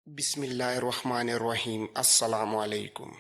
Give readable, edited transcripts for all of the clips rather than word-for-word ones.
بسم اللہ الرحمن الرحیم السلام علیکم۔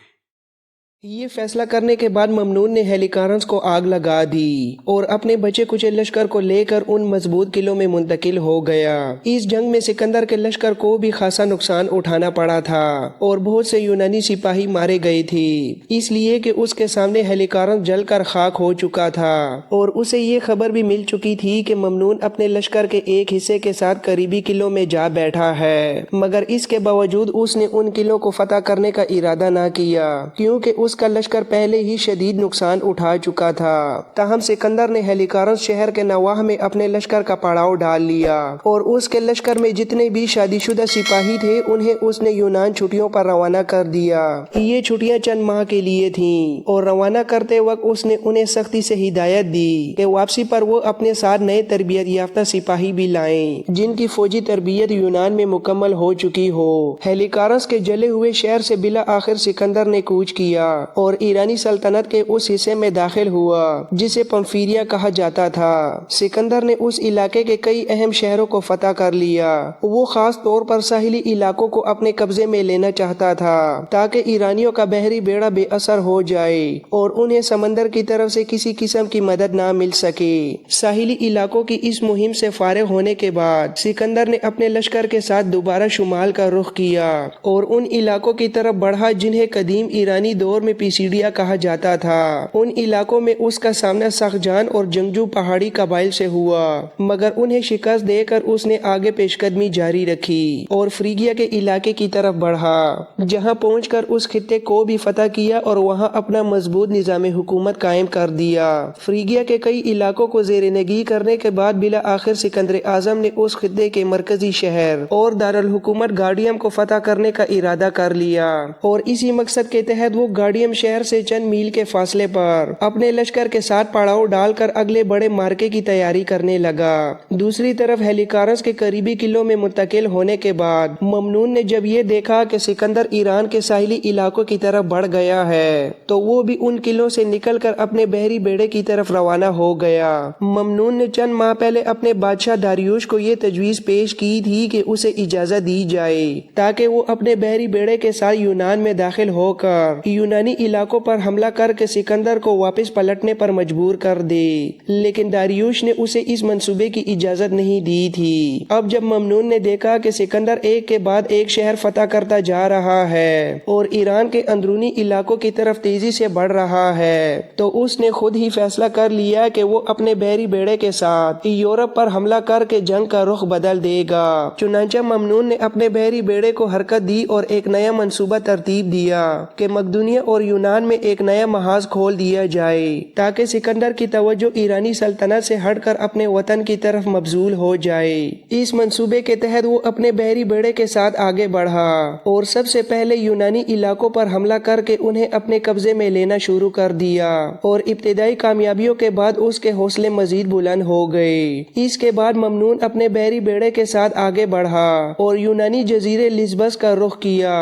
یہ فیصلہ کرنے کے بعد ممنون نے ہیلیکارنس کو آگ لگا دی اور اپنے بچے کچے لشکر کو لے کر ان مضبوط قلعوں میں منتقل ہو گیا۔ اس جنگ میں سکندر کے لشکر کو بھی خاصا نقصان اٹھانا پڑا تھا اور بہت سے یونانی سپاہی مارے گئے تھے، اس لیے کہ اس کے سامنے ہیلیکارنس جل کر خاک ہو چکا تھا اور اسے یہ خبر بھی مل چکی تھی کہ ممنون اپنے لشکر کے ایک حصے کے ساتھ قریبی قلعوں میں جا بیٹھا ہے، مگر اس کے باوجود اس نے ان قلعوں کو فتح کرنے کا ارادہ نہ کیا کیونکہ اس کا لشکر پہلے ہی شدید نقصان اٹھا چکا تھا۔ تاہم سکندر نے ہیلیکارنس شہر کے نواح میں اپنے لشکر کا پڑاؤ ڈال لیا اور اس کے لشکر میں جتنے بھی شادی شدہ سپاہی تھے انہیں اس نے یونان چھٹیوں پر روانہ کر دیا۔ یہ چھٹیاں چند ماہ کے لیے تھیں اور روانہ کرتے وقت اس نے انہیں سختی سے ہدایت دی کہ واپسی پر وہ اپنے ساتھ نئے تربیت یافتہ سپاہی بھی لائیں جن کی فوجی تربیت یونان میں مکمل ہو چکی ہو۔ ہیلیکارنس کے جلے ہوئے شہر سے بالآخر سکندر نے کوچ کیا اور ایرانی سلطنت کے اس حصے میں داخل ہوا جسے پمفیریا کہا جاتا تھا۔ سکندر نے اس علاقے کے کئی اہم شہروں کو فتح کر لیا۔ وہ خاص طور پر ساحلی علاقوں کو اپنے قبضے میں لینا چاہتا تھا تاکہ ایرانیوں کا بحری بیڑا بے اثر ہو جائے اور انہیں سمندر کی طرف سے کسی قسم کی مدد نہ مل سکے۔ ساحلی علاقوں کی اس مہم سے فارغ ہونے کے بعد سکندر نے اپنے لشکر کے ساتھ دوبارہ شمال کا رخ کیا اور ان علاقوں کی طرف بڑھا جنہیں قدیم ایرانی دور میں پیسیڈیا کہا جاتا تھا۔ ان علاقوں میں اس کا سامنا سخت جان اور جنگجو پہاڑی قبائل سے ہوا، مگر انہیں شکست دے کر اس نے آگے پیش قدمی جاری رکھی اور فریگیا کے علاقے کی طرف بڑھا، جہاں پہنچ کر اس خطے کو بھی فتح کیا اور وہاں اپنا مضبوط نظام حکومت قائم کر دیا۔ فریگیا کے کئی علاقوں کو زیر نگی کرنے کے بعد بالآخر سکندر اعظم نے اس خطے کے مرکزی شہر اور دارالحکومت گاڈیم کو فتح کرنے کا ارادہ کر لیا اور اسی مقصد کے تحت وہ گاڈیم شہر سے چند میل کے فاصلے پر اپنے لشکر کے ساتھ پڑاؤ ڈال کر اگلے بڑے مارکے کی تیاری کرنے لگا۔ دوسری طرف ہیلیکارنس کے قریبی قلعوں میں منتقل ہونے کے بعد ممنون نے جب یہ دیکھا کہ سکندر ایران کے ساحلی علاقوں کی طرف بڑھ گیا ہے تو وہ بھی ان قلعوں سے نکل کر اپنے بحری بیڑے کی طرف روانہ ہو گیا۔ ممنون نے چند ماہ پہلے اپنے بادشاہ داریوش کو یہ تجویز پیش کی تھی کہ اسے اجازت دی جائے تاکہ وہ اپنے بحری بیڑے کے ساتھ یونان میں داخل ہو کر یونانی علاقوں پر حملہ کر کے سکندر کو واپس پلٹنے پر مجبور کر دے، لیکن داریوش نے اسے اس منصوبے کی اجازت نہیں دی تھی۔ اب جب ممنون نے دیکھا کہ سکندر ایک کے بعد ایک شہر فتح کرتا جا رہا ہے اور ایران کے اندرونی علاقوں کی طرف تیزی سے بڑھ رہا ہے تو اس نے خود ہی فیصلہ کر لیا کہ وہ اپنے بحری بیڑے کے ساتھ یورپ پر حملہ کر کے جنگ کا رخ بدل دے گا۔ چنانچہ ممنون نے اپنے بحری بیڑے کو حرکت دی اور ایک نیا منصوبہ ترتیب دیا کہ مقدونیہ اور یونان میں ایک نیا محاذ کھول دیا جائے تاکہ سکندر کی توجہ ایرانی سلطنت سے ہٹ کر اپنے وطن کی طرف مبذول ہو جائے۔ اس منصوبے کے تحت وہ اپنے بحری بیڑے کے ساتھ آگے بڑھا اور سب سے پہلے یونانی علاقوں پر حملہ کر کے انہیں اپنے قبضے میں لینا شروع کر دیا اور ابتدائی کامیابیوں کے بعد اس کے حوصلے مزید بلند ہو گئے۔ اس کے بعد ممنون اپنے بحری بیڑے کے ساتھ آگے بڑھا اور یونانی جزیرے لزبس کا رخ کیا،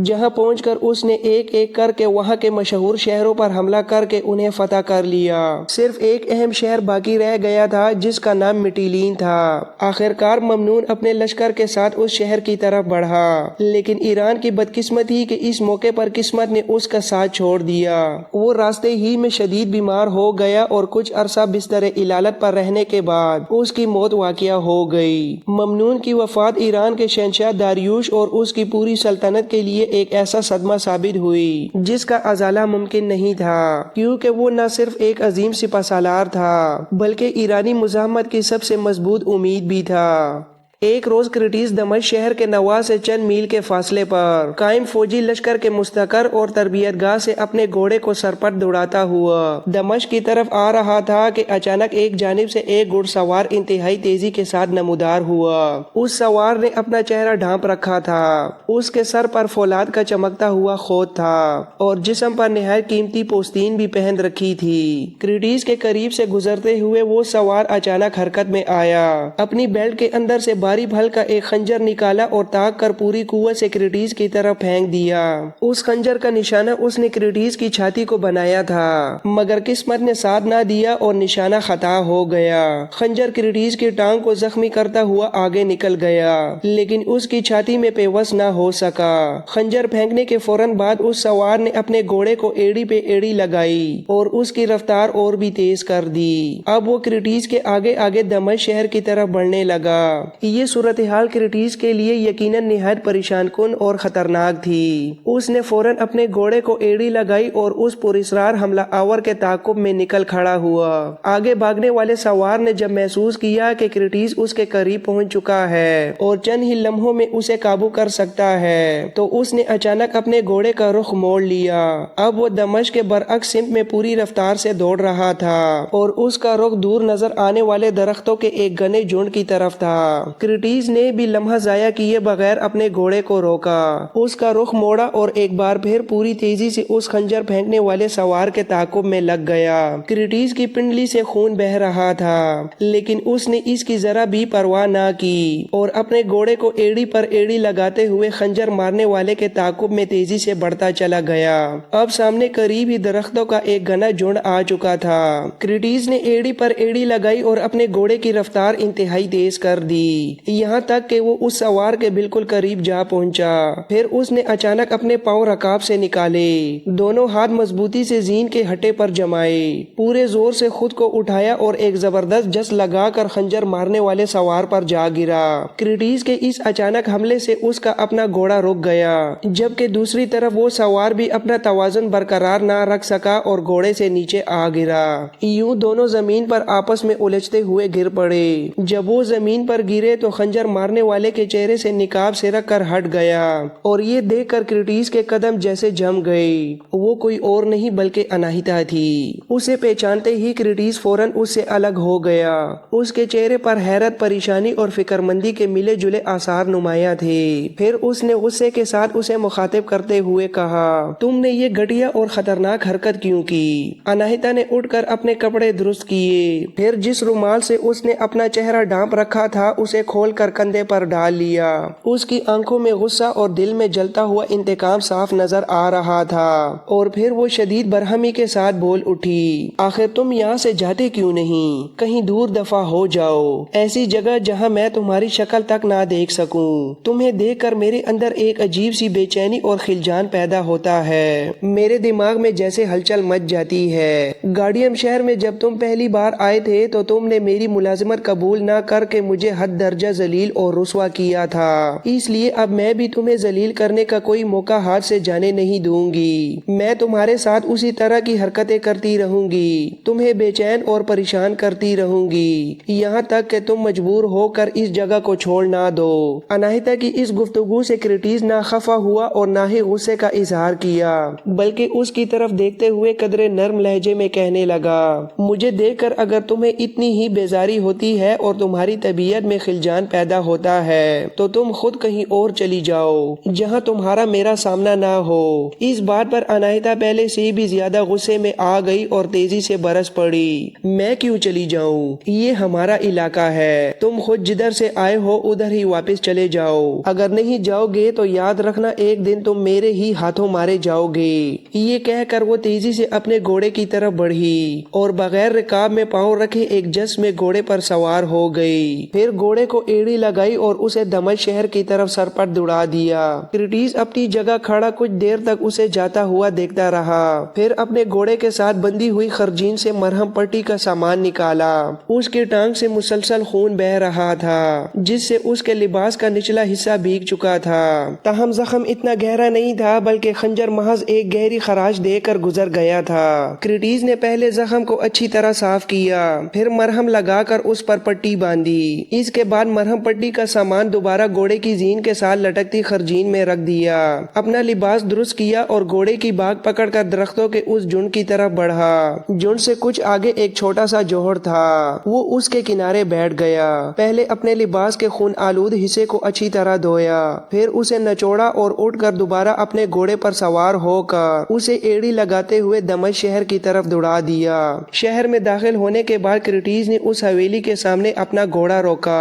جہاں پہنچ کر اس نے ایک ایک کر کے وہاں کے مشہور شہروں پر حملہ کر کے انہیں فتح کر لیا۔ صرف ایک اہم شہر باقی رہ گیا تھا جس کا نام مٹیلین تھا۔ آخرکار ممنون اپنے لشکر کے ساتھ اس شہر کی طرف بڑھا، لیکن ایران کی بدقسمتی کہ اس موقع پر قسمت نے اس کا ساتھ چھوڑ دیا۔ وہ راستے ہی میں شدید بیمار ہو گیا اور کچھ عرصہ بستر علالت پر رہنے کے بعد اس کی موت واقع ہو گئی۔ ممنون کی وفات ایران کے شہنشاہ داریوش اور اس کی پوری سلطنت کے لیے ایک ایسا صدمہ ثابت ہوئی جس کا ازالہ ممکن نہیں تھا، کیونکہ وہ نہ صرف ایک عظیم سپہ سالار تھا بلکہ ایرانی مزاحمت کی سب سے مضبوط امید بھی تھا۔ ایک روز کرٹیس دمشق شہر کے نواح سے چند میل کے فاصلے پر قائم فوجی لشکر کے مستقر اور تربیت گاہ سے اپنے گھوڑے کو سر پر دوڑاتا ہوا دمشق کی طرف آ رہا تھا کہ اچانک ایک جانب سے ایک گھڑ سوار انتہائی تیزی کے ساتھ نمودار ہوا۔ اس سوار نے اپنا چہرہ ڈھانپ رکھا تھا، اس کے سر پر فولاد کا چمکتا ہوا خوت تھا اور جسم پر نہایت قیمتی پوستین بھی پہن رکھی تھی۔ کرٹیس کے قریب سے گزرتے ہوئے وہ سوار اچانک حرکت میں آیا، اپنی بیلٹ کے اندر سے سواری پھل کا ایک خنجر نکالا اور تاک کر پوری قوت سے کرٹیس کی طرف پھینک دیا۔ اس خنجر کا نشانہ اس نے کرٹیس کی چھاتی کو بنایا تھا، مگر قسمت نے ساتھ نہ دیا اور نشانہ خطا ہو گیا۔ خنجر کرٹیس کی ٹانگ کو زخمی کرتا ہوا آگے نکل گیا، لیکن اس کی چھاتی میں پیوست نہ ہو سکا۔ خنجر پھینکنے کے فوراً بعد اس سوار نے اپنے گھوڑے کو ایڑی پہ ایڑی لگائی اور اس کی رفتار اور بھی تیز کر دی۔ اب وہ کرٹیس کے آگے آگے دمشق شہر کی طرف بڑھنے لگا۔ یہ صورتحال کرٹیس کے لیے یقیناً نہایت پریشان کن اور خطرناک تھی۔ اس نے فوراً اپنے گھوڑے کو ایڑی لگائی اور اس پراسرار حملہ آور کے تعاقب میں نکل کھڑا ہوا۔ آگے بھاگنے والے سوار نے جب محسوس کیا کہ کرٹیس اس کے قریب پہنچ چکا ہے اور چند ہی لمحوں میں اسے قابو کر سکتا ہے، تو اس نے اچانک اپنے گھوڑے کا رخ موڑ لیا۔ اب وہ دمشق کے برعکس سمت میں پوری رفتار سے دوڑ رہا تھا اور اس کا رخ دور نظر آنے والے درختوں کے ایک گھنے جھنڈ کی طرف تھا۔ کرٹیس نے بھی لمحہ ضائع کیے بغیر اپنے گھوڑے کو روکا، اس کا رخ موڑا اور ایک بار پھر پوری تیزی سے اس خنجر پھینکنے والے سوار کے تعاقب میں لگ گیا۔ کرٹیس کی پنڈلی سے خون بہہ رہا تھا، لیکن اس نے اس کی ذرا بھی پرواہ نہ کی اور اپنے گھوڑے کو ایڑی پر ایڑی لگاتے ہوئے خنجر مارنے والے کے تعاقب میں تیزی سے بڑھتا چلا گیا۔ اب سامنے قریب ہی درختوں کا ایک گھنا جھنڈ آ چکا تھا۔ کرٹیس نے ایڑی پر ایڑی لگائی اور اپنے گھوڑے کی رفتار انتہائی تیز کر دی، یہاں تک کہ وہ اس سوار کے بالکل قریب جا پہنچا۔ پھر اس نے اچانک اپنے پاؤں رکاب سے نکالے، دونوں ہاتھ مضبوطی سے زین کے ہٹے پر جمائے، پورے زور سے خود کو اٹھایا اور ایک زبردست جس لگا کر خنجر مارنے والے سوار پر جا گرا۔ کرٹیس کے اس اچانک حملے سے اس کا اپنا گھوڑا رک گیا، جبکہ دوسری طرف وہ سوار بھی اپنا توازن برقرار نہ رکھ سکا اور گھوڑے سے نیچے آ گرا۔ یوں دونوں زمین پر آپس میں الجھتے ہوئے گر پڑے۔ جب وہ زمین پر گرے تو خنجر مارنے والے کے چہرے سے نقاب سرک کر ہٹ گیا اور یہ دیکھ کر کرٹیس کے قدم جیسے جم گئے۔ وہ کوئی اور نہیں بلکہ اناہیتا تھی۔ اسے پہچانتے ہی کرٹیس فوراً اس سے الگ ہو گیا۔ اس کے چہرے پر حیرت، پریشانی اور فکرمندی کے ملے جلے آثار نمایاں تھے۔ پھر اس نے غصے کے ساتھ اسے مخاطب کرتے ہوئے کہا، تم نے یہ گھٹیا اور خطرناک حرکت کیوں کی؟ اناہیتا نے اٹھ کر اپنے کپڑے درست کیے، پھر جس رومال سے اس نے اپنا چہرہ ڈھانپ رکھا تھا اسے کھول کر کندھے پر ڈال لیا۔ اس کی آنکھوں میں غصہ اور دل میں جلتا ہوا انتقام صاف نظر آ رہا تھا، اور پھر وہ شدید برہمی کے ساتھ بول اٹھی، آخر تم یہاں سے جاتے کیوں نہیں؟ کہیں دور دفع ہو جاؤ، ایسی جگہ جہاں میں تمہاری شکل تک نہ دیکھ سکوں۔ تمہیں دیکھ کر میرے اندر ایک عجیب سی بے چینی اور خلجان پیدا ہوتا ہے، میرے دماغ میں جیسے ہلچل مچ جاتی ہے۔ گاڑیم شہر میں جب تم پہلی بار آئے تھے تو تم نے میری ملازمت قبول نہ کر کے مجھے حد درجہ ذلیل اور رسوا کیا تھا، اس لیے اب میں بھی تمہیں ذلیل کرنے کا کوئی موقع ہاتھ سے جانے نہیں دوں گی۔ میں تمہارے ساتھ اسی طرح کی حرکتیں کرتی رہوں گی، تمہیں بے چین اور پریشان کرتی رہوں گی، یہاں تک کہ تم مجبور ہو کر اس جگہ کو چھوڑ نہ دو۔ اناہیتا کی اس گفتگو سے کرٹیس نہ خفا ہوا اور نہ ہی غصے کا اظہار کیا، بلکہ اس کی طرف دیکھتے ہوئے قدرے نرم لہجے میں کہنے لگا، مجھے دیکھ کر اگر تمہیں اتنی ہی بیزاری ہوتی ہے اور تمہاری طبیعت میں خلجان پیدا ہوتا ہے تو تم خود کہیں اور چلی جاؤ جہاں تمہارا میرا سامنا نہ ہو۔ اس بات پر اناہیتا پہلے سے بھی زیادہ غصے میں آ گئی اور تیزی سے برس پڑی، میں کیوں چلی جاؤں؟ یہ ہمارا علاقہ ہے، تم خود جدھر سے آئے ہو ادھر ہی واپس چلے جاؤ، اگر نہیں جاؤ گے تو یاد رکھنا ایک دن تم میرے ہی ہاتھوں مارے جاؤ گے۔ یہ کہہ کر وہ تیزی سے اپنے گھوڑے کی طرف بڑھی اور بغیر رکاب میں پاؤں رکھے ایک جس میں گھوڑے پر سوار ہو گئی، پھر گھوڑے کو ایڑی لگائی اور اسے دمشق شہر کی طرف سرپٹ دوڑا دیا۔ کرٹیس اپنی جگہ کھڑا کچھ دیر تک اسے جاتا ہوا دیکھتا رہا، پھر اپنے گھوڑے کے ساتھ بندھی ہوئی خرجین سے مرہم پٹی کا سامان نکالا۔ اس کی ٹانگ سے مسلسل خون بہہ رہا تھا جس سے اس کے لباس کا نچلا حصہ بھیگ چکا تھا، تاہم زخم اتنا گہرا نہیں تھا بلکہ خنجر محض ایک گہری خراش دے کر گزر گیا تھا۔ کرٹیس نے پہلے زخم کو اچھی طرح صاف کیا، پھر مرہم لگا کر اس پر پٹی باندھی، اس کے بعد مرہم پٹی کا سامان دوبارہ گھوڑے کی زین کے ساتھ لٹکتی خرجین میں رکھ دیا، اپنا لباس درست کیا اور گھوڑے کی باگ پکڑ کر درختوں کے اس جھنڈ کی طرف بڑھا۔ جھنڈ سے کچھ آگے ایک چھوٹا سا جوہر تھا، وہ اس کے کنارے بیٹھ گیا، پہلے اپنے لباس کے خون آلود حصے کو اچھی طرح دھویا، پھر اسے نچوڑا اور اٹھ کر دوبارہ اپنے گھوڑے پر سوار ہو کر اسے ایڑی لگاتے ہوئے دمشق شہر کی طرف دوڑا دیا۔ شہر میں داخل ہونے کے بعد کرٹیس نے اس حویلی کے سامنے اپنا گھوڑا روکا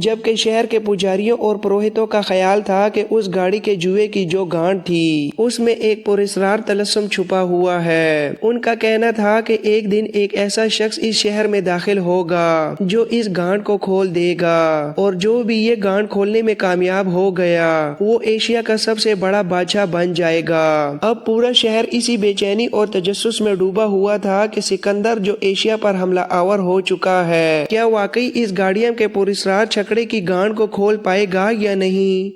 جبکہ شہر کے پجاریوں اور پروہتوں کا خیال تھا کہ اس گاڑی کے جوئے کی جو گانٹ تھی اس میں ایک پراسرار طلسم چھپا ہوا ہے۔ ان کا کہنا تھا کہ ایک دن ایک ایسا شخص اس شہر میں داخل ہوگا جو اس گانٹ کو کھول دے گا، اور جو بھی یہ گانٹ کھولنے میں کامیاب ہو گیا وہ ایشیا کا سب سے بڑا بادشاہ بن جائے گا۔ اب پورا شہر اسی بے چینی اور تجسس میں ڈوبا ہوا تھا کہ سکندر جو ایشیا پر حملہ آور ہو چکا ہے کیا واقعی اس گاڑیم کے پراسرار چھکڑے کی گانٹ کو کھول پائے گا یا نہیں۔